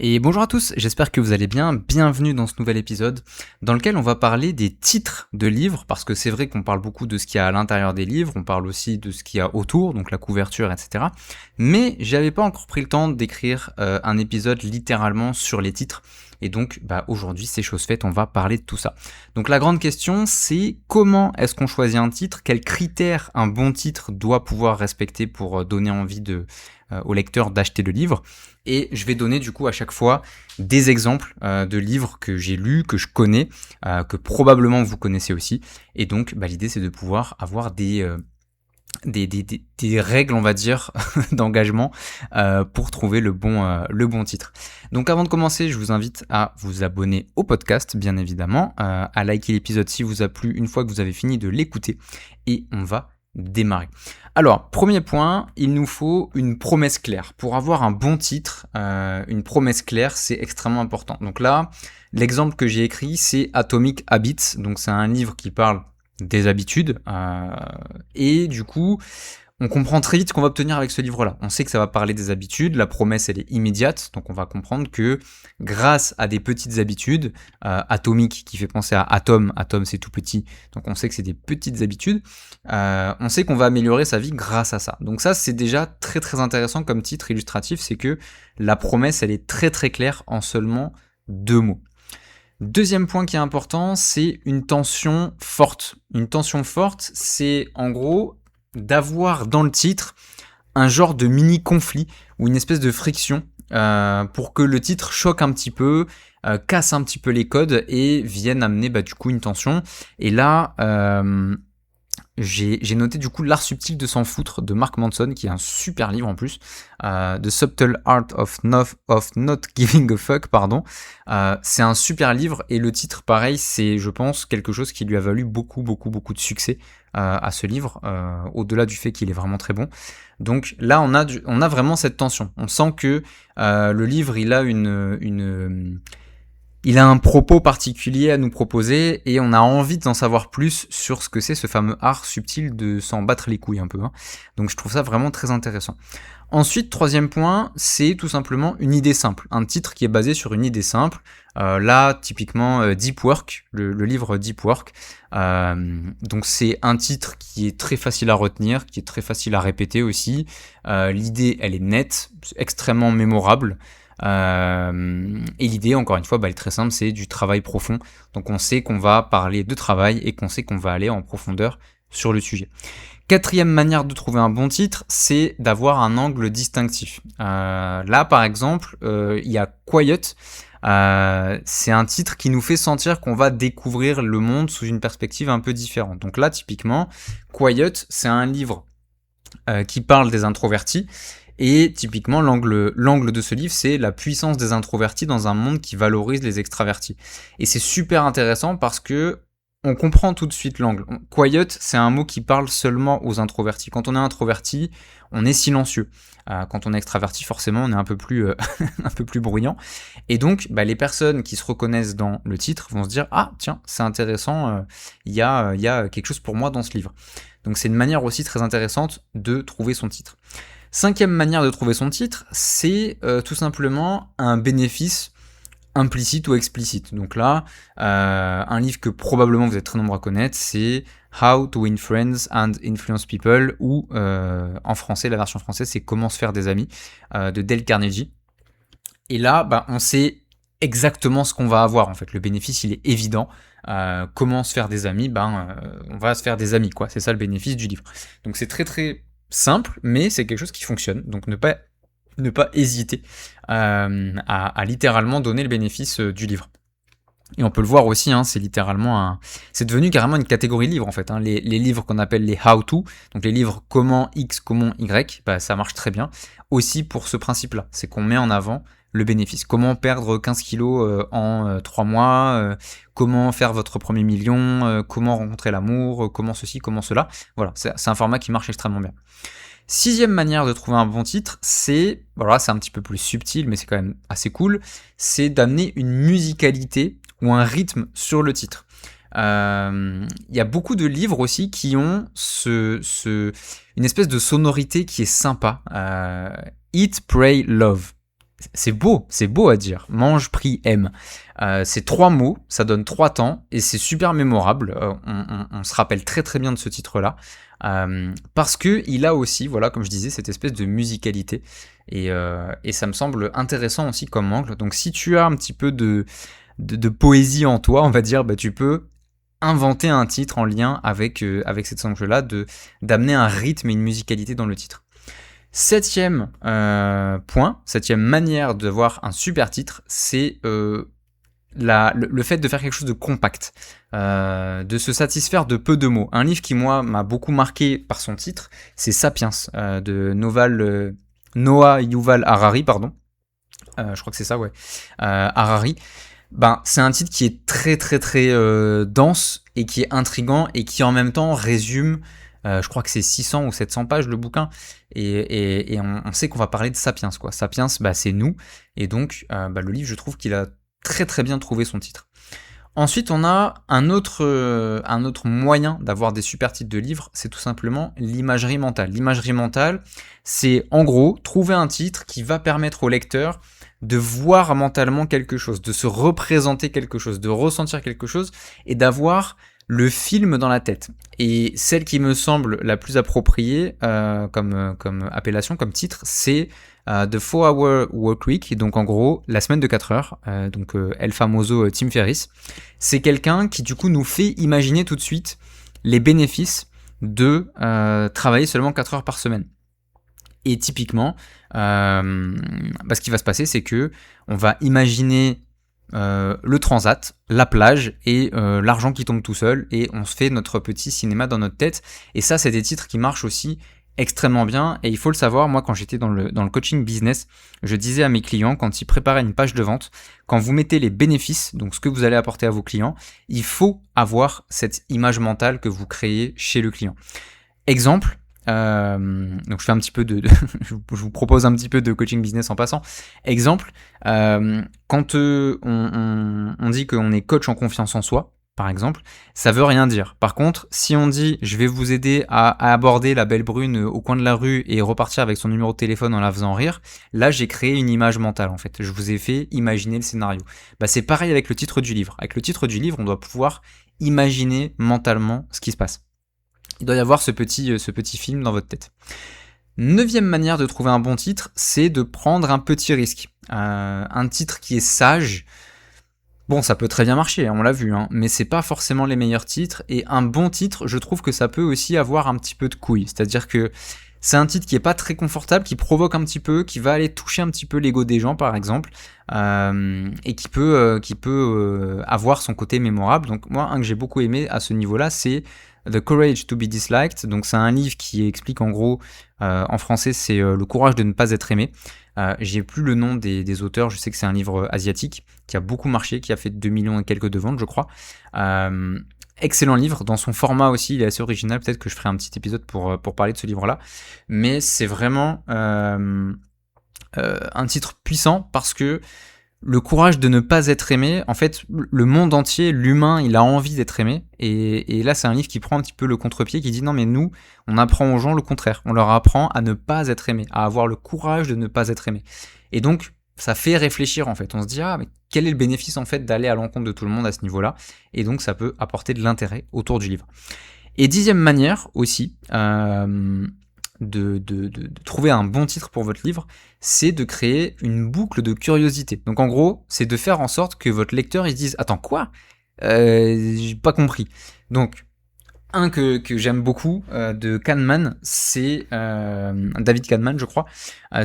Et bonjour à tous, j'espère que vous allez bien, bienvenue dans ce nouvel épisode dans lequel on va parler des titres de livres, parce que c'est vrai qu'on parle beaucoup de ce qu'il y a à l'intérieur des livres, on parle aussi de ce qu'il y a autour, donc la couverture, etc. Mais j'avais pas encore pris le temps d'écrire un épisode littéralement sur les titres, et donc aujourd'hui c'est chose faite, on va parler de tout ça. Donc la grande question c'est comment est-ce qu'on choisit un titre, quels critères un bon titre doit pouvoir respecter pour donner envie au lecteur d'acheter le livre. Et je vais donner du coup à chaque fois des exemples de livres que j'ai lus, que je connais, que probablement vous connaissez aussi. Et donc l'idée c'est de pouvoir avoir des règles, on va dire, d'engagement pour trouver le bon titre. Donc avant de commencer, je vous invite à vous abonner au podcast, bien évidemment, à liker l'épisode si vous a plu une fois que vous avez fini de l'écouter. Et on va démarrer. Alors, premier point, il nous faut une promesse claire. Pour avoir un bon titre, une promesse claire, c'est extrêmement important. Donc là, l'exemple que j'ai écrit, c'est Atomic Habits. Donc c'est un livre qui parle des habitudes. Et du coup, on comprend très vite ce qu'on va obtenir avec ce livre-là. On sait que ça va parler des habitudes, la promesse elle est immédiate, donc on va comprendre que grâce à des petites habitudes, atomique qui fait penser à atome c'est tout petit, donc on sait que c'est des petites habitudes, on sait qu'on va améliorer sa vie grâce à ça. Donc ça c'est déjà très très intéressant comme titre illustratif, c'est que la promesse elle est très très claire en seulement 2 mots. Deuxième point qui est important, c'est une tension forte. Une tension forte, c'est en gros d'avoir dans le titre un genre de mini conflit ou une espèce de friction pour que le titre choque un petit peu, casse un petit peu les codes et vienne amener du coup une tension. Et là, j'ai noté du coup L'Art subtil de s'en foutre de Mark Manson, qui est un super livre en plus, The Subtle Art of Not Giving a Fuck, pardon. C'est un super livre et le titre, pareil, c'est, je pense, quelque chose qui lui a valu beaucoup de succès à ce livre, au-delà du fait qu'il est vraiment très bon. Donc là, on a vraiment cette tension. On sent que le livre, il a un propos particulier à nous proposer et on a envie d'en savoir plus sur ce que c'est ce fameux art subtil de s'en battre les couilles un peu. Donc je trouve ça vraiment très intéressant. Ensuite, troisième point, c'est tout simplement une idée simple. Un titre qui est basé sur une idée simple. Là, typiquement, Deep Work, le livre Deep Work. Donc c'est un titre qui est très facile à retenir, qui est très facile à répéter aussi. L'idée, elle est nette, extrêmement mémorable. Et l'idée, encore une fois, elle est très simple, c'est du travail profond. Donc on sait qu'on va parler de travail et qu'on sait qu'on va aller en profondeur sur le sujet. Quatrième manière de trouver un bon titre, c'est d'avoir un angle distinctif. Là, par exemple, il y a Quiet. C'est un titre qui nous fait sentir qu'on va découvrir le monde sous une perspective un peu différente. Donc là, typiquement, Quiet, c'est un livre qui parle des introvertis. Et typiquement, l'angle de ce livre, c'est la puissance des introvertis dans un monde qui valorise les extravertis. Et c'est super intéressant parce que on comprend tout de suite l'angle. Quiet, c'est un mot qui parle seulement aux introvertis. Quand on est introverti, on est silencieux. Quand on est extraverti, forcément, on est un peu plus bruyant. Et donc, les personnes qui se reconnaissent dans le titre vont se dire « Ah, tiens, c'est intéressant, il y a quelque chose pour moi dans ce livre. » Donc c'est une manière aussi très intéressante de trouver son titre. Cinquième manière de trouver son titre, c'est tout simplement un bénéfice implicite ou explicite. Donc là, un livre que probablement vous êtes très nombreux à connaître, c'est How to Win Friends and Influence People, ou en français, la version française, c'est Comment se faire des amis, de Dale Carnegie. Et là, on sait exactement ce qu'on va avoir en fait. Le bénéfice, il est évident. Comment se faire des amis, on va se faire des amis, quoi. C'est ça le bénéfice du livre. Donc c'est très très simple, mais c'est quelque chose qui fonctionne. Donc ne pas hésiter à littéralement donner le bénéfice du livre. Et on peut le voir aussi, c'est littéralement c'est devenu carrément une catégorie de livres en fait. Les livres qu'on appelle les how-to, donc les livres comment X, comment Y, ça marche très bien. Aussi pour ce principe-là, c'est qu'on met en avant le bénéfice. Comment perdre 15 kilos en 3 mois, comment faire votre premier million, comment rencontrer l'amour, comment ceci, comment cela. Voilà, c'est un format qui marche extrêmement bien. Sixième manière de trouver un bon titre, c'est un petit peu plus subtil, mais c'est quand même assez cool, c'est d'amener une musicalité ou un rythme sur le titre. Il y a beaucoup de livres aussi qui ont une espèce de sonorité qui est sympa. Eat, Pray, Love. c'est beau à dire. Mange, prie, aime. C'est 3 mots, ça donne 3 temps, et c'est super mémorable. On se rappelle très très bien de ce titre-là. Parce que il a aussi, voilà, comme je disais, cette espèce de musicalité. Et ça me semble intéressant aussi comme angle. Donc si tu as un petit peu de poésie en toi, on va dire, bah, tu peux inventer un titre en lien avec cette angle-là, d'amener un rythme et une musicalité dans le titre. Septième point, septième manière d'avoir un super titre, c'est le fait de faire quelque chose de compact, de se satisfaire de peu de mots. Un livre qui, moi, m'a beaucoup marqué par son titre, c'est Sapiens, de Noah Yuval Harari, pardon. Je crois que c'est ça, ouais. Harari. Ben, c'est un titre qui est très très très dense et qui est intriguant et qui en même temps résume, je crois que c'est 600 ou 700 pages le bouquin, et on sait qu'on va parler de Sapiens, quoi. Sapiens, bah, c'est nous, et donc bah, le livre, je trouve qu'il a très très bien trouvé son titre. Ensuite, on a un autre moyen d'avoir des super titres de livres, c'est tout simplement l'imagerie mentale. L'imagerie mentale, c'est en gros trouver un titre qui va permettre au lecteur de voir mentalement quelque chose, de se représenter quelque chose, de ressentir quelque chose et d'avoir le film dans la tête. Et celle qui me semble la plus appropriée comme appellation, comme titre, c'est The 4-Hour Workweek, donc en gros la semaine de 4 heures, donc El Famoso Tim Ferriss. C'est quelqu'un qui du coup nous fait imaginer tout de suite les bénéfices de travailler seulement 4 heures par semaine. Et typiquement, ce qui va se passer, c'est que on va imaginer le transat, la plage et l'argent qui tombe tout seul, et on se fait notre petit cinéma dans notre tête. Et ça, c'est des titres qui marchent aussi extrêmement bien. Et il faut le savoir, moi, quand j'étais dans le coaching business, je disais à mes clients, quand ils préparaient une page de vente, quand vous mettez les bénéfices, donc ce que vous allez apporter à vos clients, il faut avoir cette image mentale que vous créez chez le client. Exemple. Donc je fais un petit peu je vous propose un petit peu de coaching business en passant. Exemple, quand on dit qu'on est coach en confiance en soi, par exemple, ça veut rien dire. Par contre, si on dit je vais vous aider à aborder la belle brune au coin de la rue et repartir avec son numéro de téléphone en la faisant rire, là j'ai créé une image mentale en fait. Je vous ai fait imaginer le scénario. Bah, c'est pareil avec le titre du livre. Avec le titre du livre, on doit pouvoir imaginer mentalement ce qui se passe. Il doit y avoir ce petit film dans votre tête. 9e manière de trouver un bon titre, c'est de prendre un petit risque. Un titre qui est sage, bon, ça peut très bien marcher, on l'a vu, hein, mais c'est pas forcément les meilleurs titres. Et un bon titre, je trouve que ça peut aussi avoir un petit peu de couilles. C'est-à-dire que c'est un titre qui est pas très confortable, qui provoque un petit peu, qui va aller toucher un petit peu l'ego des gens, par exemple, et qui peut avoir son côté mémorable. Donc moi, un que j'ai beaucoup aimé à ce niveau-là, c'est The Courage to be Disliked. Donc c'est un livre qui explique en gros, en français, c'est le courage de ne pas être aimé. J'ai plus le nom des auteurs, je sais que c'est un livre asiatique qui a beaucoup marché, qui a fait 2 millions et quelques de ventes, je crois. Excellent livre, dans son format aussi, il est assez original, peut-être que je ferai un petit épisode pour parler de ce livre-là, mais c'est vraiment un titre puissant parce que le courage de ne pas être aimé, en fait, le monde entier, l'humain, il a envie d'être aimé, et là c'est un livre qui prend un petit peu le contre-pied, qui dit non mais nous, on apprend aux gens le contraire, on leur apprend à ne pas être aimé, à avoir le courage de ne pas être aimé, et donc ça fait réfléchir en fait, on se dit ah mais quel est le bénéfice en fait d'aller à l'encontre de tout le monde à ce niveau-là, et donc ça peut apporter de l'intérêt autour du livre. Et 10e manière aussi de trouver un bon titre pour votre livre, c'est de créer une boucle de curiosité. Donc en gros, c'est de faire en sorte que votre lecteur il se dise attends quoi, j'ai pas compris. Donc un que j'aime beaucoup de Kahneman, c'est David Kahneman, je crois.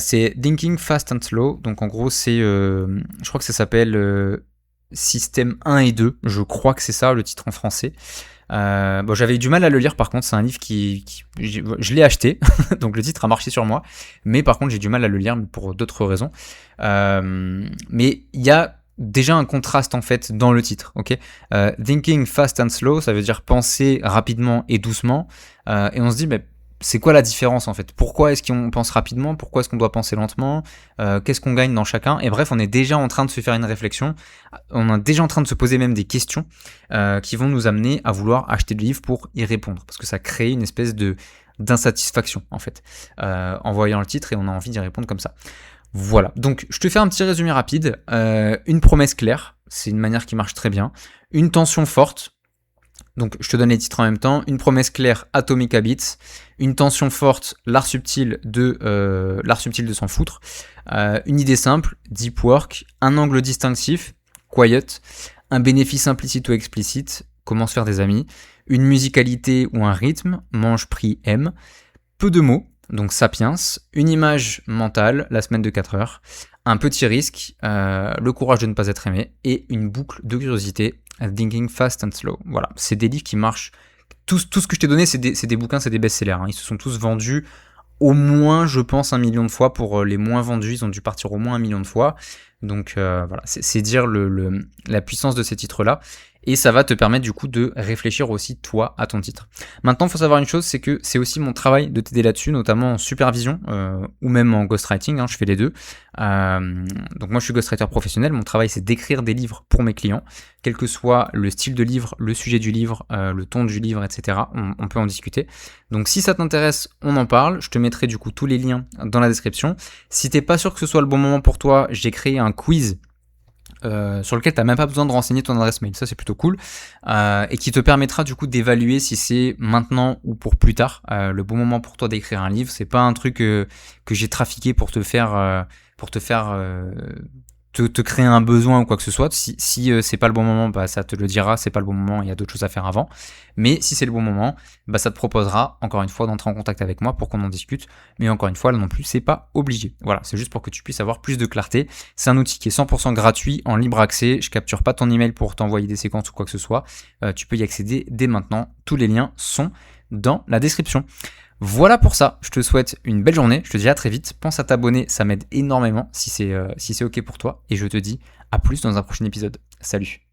C'est Thinking Fast and Slow. Donc en gros, c'est, je crois que ça s'appelle Système 1 et 2. Je crois que c'est ça le titre en français. Bon, j'avais eu du mal à le lire, par contre, c'est un livre je l'ai acheté, donc le titre a marché sur moi, mais par contre j'ai du mal à le lire pour d'autres raisons. Mais il y a déjà un contraste en fait dans le titre, ok. Thinking fast and slow, ça veut dire penser rapidement et doucement, et on se dit mais c'est quoi la différence en fait? Pourquoi est-ce qu'on pense rapidement? Pourquoi est-ce qu'on doit penser lentement? Qu'est-ce qu'on gagne dans chacun? Et bref, on est déjà en train de se faire une réflexion, on est déjà en train de se poser même des questions qui vont nous amener à vouloir acheter le livre pour y répondre, parce que ça crée une espèce d'insatisfaction en fait, en voyant le titre, et on a envie d'y répondre comme ça. Voilà, donc je te fais un petit résumé rapide. Une promesse claire, c'est une manière qui marche très bien. Une tension forte, donc je te donne les titres en même temps. Une promesse claire, Atomic Habits. Une tension forte, l'art subtil de s'en foutre. Une idée simple, Deep Work. Un angle distinctif, Quiet. Un bénéfice implicite ou explicite, comment se faire des amis. Une musicalité ou un rythme, Mange, prie, aime. Peu de mots, donc Sapiens. Une image mentale, La semaine de 4 heures. Un petit risque, Le courage de ne pas être aimé. Et une boucle de curiosité, Thinking Fast and Slow. Voilà, c'est des livres qui marchent. Tout ce que je t'ai donné, c'est des bouquins, c'est des best-sellers. Hein. Ils se sont tous vendus au moins, je pense, 1 million de fois. Pour les moins vendus, ils ont dû partir au moins 1 million de fois. Donc voilà, c'est dire la puissance de ces titres-là. Et ça va te permettre du coup de réfléchir aussi toi à ton titre. Maintenant, il faut savoir une chose, c'est que c'est aussi mon travail de t'aider là-dessus, notamment en supervision ou même en ghostwriting, hein, je fais les deux. Donc moi je suis ghostwriter professionnel, mon travail c'est d'écrire des livres pour mes clients, quel que soit le style de livre, le sujet du livre, le ton du livre, etc. On peut en discuter. Donc si ça t'intéresse, on en parle, je te mettrai du coup tous les liens dans la description. Si t'es pas sûr que ce soit le bon moment pour toi, j'ai créé un quiz sur lequel tu n'as même pas besoin de renseigner ton adresse mail, ça c'est plutôt cool, et qui te permettra du coup d'évaluer si c'est maintenant ou pour plus tard le bon moment pour toi d'écrire un livre. C'est pas un truc que j'ai trafiqué pour te faire te créer un besoin ou quoi que ce soit. Si c'est pas le bon moment, bah ça te le dira, c'est pas le bon moment, il y a d'autres choses à faire avant. Mais si c'est le bon moment, bah ça te proposera encore une fois d'entrer en contact avec moi pour qu'on en discute. Mais encore une fois, là non plus, c'est pas obligé. Voilà, c'est juste pour que tu puisses avoir plus de clarté. C'est un outil qui est 100% gratuit, en libre accès. Je capture pas ton email pour t'envoyer des séquences ou quoi que ce soit. Tu peux y accéder dès maintenant. Tous les liens sont dans la description. Voilà pour ça, je te souhaite une belle journée, je te dis à très vite, pense à t'abonner, ça m'aide énormément si c'est ok pour toi, et je te dis à plus dans un prochain épisode. Salut.